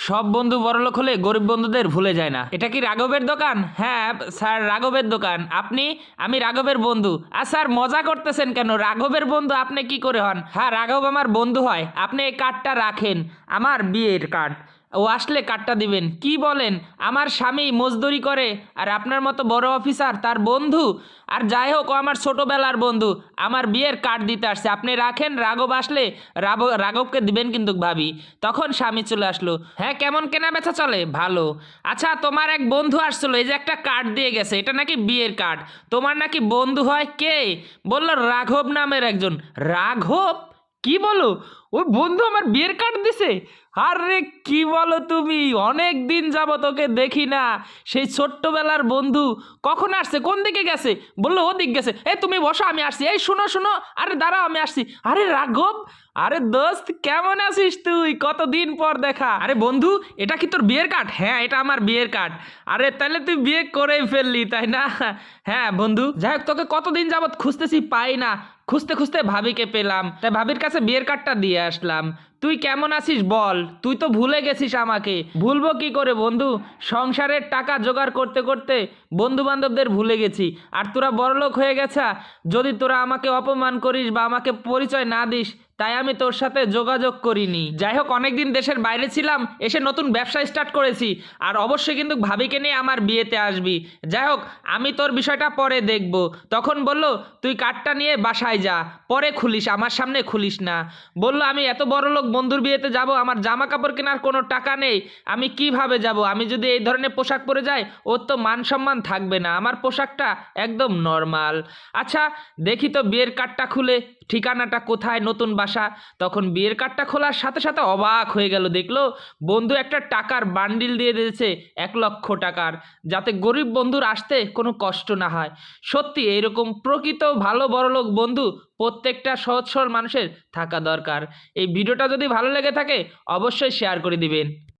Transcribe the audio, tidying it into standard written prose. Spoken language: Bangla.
সব বন্ধু বড়লোক হলে গরিব বন্ধুদের ভুলে যায় না। এটা কি রাঘবের দোকান? হ্যাঁ স্যার, রাঘবের দোকান। আমি রাঘবের বন্ধু। আর স্যার মজা করতেছেন কেন? রাঘবের বন্ধু আপনি কি করে হন? হ্যাঁ, রাঘব আমার বন্ধু হয়। আপনি এই কার্ডটা রাখেন, আমার বিয়ের কার্ড। ও আসলে কার্ডটা দিবেন। কি বলেন? আমার স্বামী মজদুরি করে আর আপনার মতো বড় অফিসার তার বন্ধু। আর যাই হোক, ও আমার ছোটবেলার বন্ধু, আমার বিয়ের কার্ড দিতে আসছে। আপনি রাখেন, রাঘব আসলে রাঘবকে দিবেন কিন্তু ভাবি। তখন স্বামী চলে আসলো। হ্যাঁ, কেমন কেনা বেচা চলে? ভালো। আচ্ছা, তোমার এক বন্ধু আসছিল, এই যে একটা কার্ড দিয়ে গেছে, এটা নাকি বিয়ের কার্ড। তোমার নাকি বন্ধু হয় কে? বলল রাঘব নামের একজন। রাঘব? কি বলো? ওই বন্ধু আমার বিয়ের কার্ড দিছে? আরে কি বলো তুমি? অনেক দিন যাবত ওকে দেখি না। সেই ছোট্টবেলার বন্ধু কখন আসছে? কোন দিকে গেছে? বললো ওদিক গেছে। তুমি বসো, আমি আসছি। এই শোনো শোনো, আরে দাঁড়াও, আমি আসছি। আরে রাঘব, আরে দোস্ত, কেমন আছিস তুই? কতদিন পর দেখা। আরে বন্ধু, এটা কি তোর বিয়ের কার্ড? হ্যাঁ, এটা আমার বিয়ের কার্ড। আরে তাহলে তুই বিয়ে করেই ফেললি, তাই না? হ্যাঁ বন্ধু, যাই হোক, তোকে কতদিন যাবত খুঁজতেছি, পাই না। খুঁজতে খুঁজতে ভাবিকে পেলাম, তাই ভাবির কাছে বিয়ের কার্ডটা দিয়ে আসলাম। তুই কেমন আছিস বল? তুই তো ভুলে গেছিস আমাকে। ভুলবো কি করে বন্ধু? সংসারের টাকা জোগাড় করতে করতে বন্ধু বান্ধবদের ভুলে গেছি। আর তোরা বড়লোক হয়ে গেছা। যদি তোরা আমাকে অপমান করিস বা আমাকে পরিচয় না দিস, তাই আমি তোর সাথে যোগাযোগ করিনি। যাই হোক, অনেকদিন দেশের বাইরে ছিলাম, এসে নতুন ব্যবসা স্টার্ট করেছি। আর অবশ্যই কিন্তু ভাবিকে নিয়ে আমার বিয়েতে আসবি। যাই হোক, আমি তোর বিষয়টা পরে দেখব। তখন বলল তুই কার্ডটা নিয়ে বাসায় যা, পরে খুলিস, আমার সামনে খুলিস না। বলল আমি এত বড় লোক বন্ধুর বিয়েতে যাব, আমার জামা কাপড় কেনার কোনো টাকা নেই, আমি কিভাবে যাব? আমি যদি এই ধরনের পোশাক পরে যাই, ওর তো মান সম্মান থাকবে না। আমার পোশাকটা একদম নর্মাল। আচ্ছা দেখি তো বিয়ের কার্ডটা খুলে, ঠিকানাটা কোথায়, নতুন বাসা। তখন বিয়ের কার্ডটা খোলার সাথে সাথে অবাক হয়ে গেল, দেখলো বন্ধু একটা টাকার বান্ডিল দিয়ে দিয়েছে, 1,00,000 টাকার, যাতে গরিব বন্ধুর আসতে কোনো কষ্ট না হয়। সত্যি এইরকম প্রকৃত ভালো বড়লোক বন্ধু প্রত্যেকটা সহজ সরল মানুষের থাকা দরকার। এই ভিডিওটা যদি ভালো লেগে থাকে অবশ্যই শেয়ার করে দিবেন।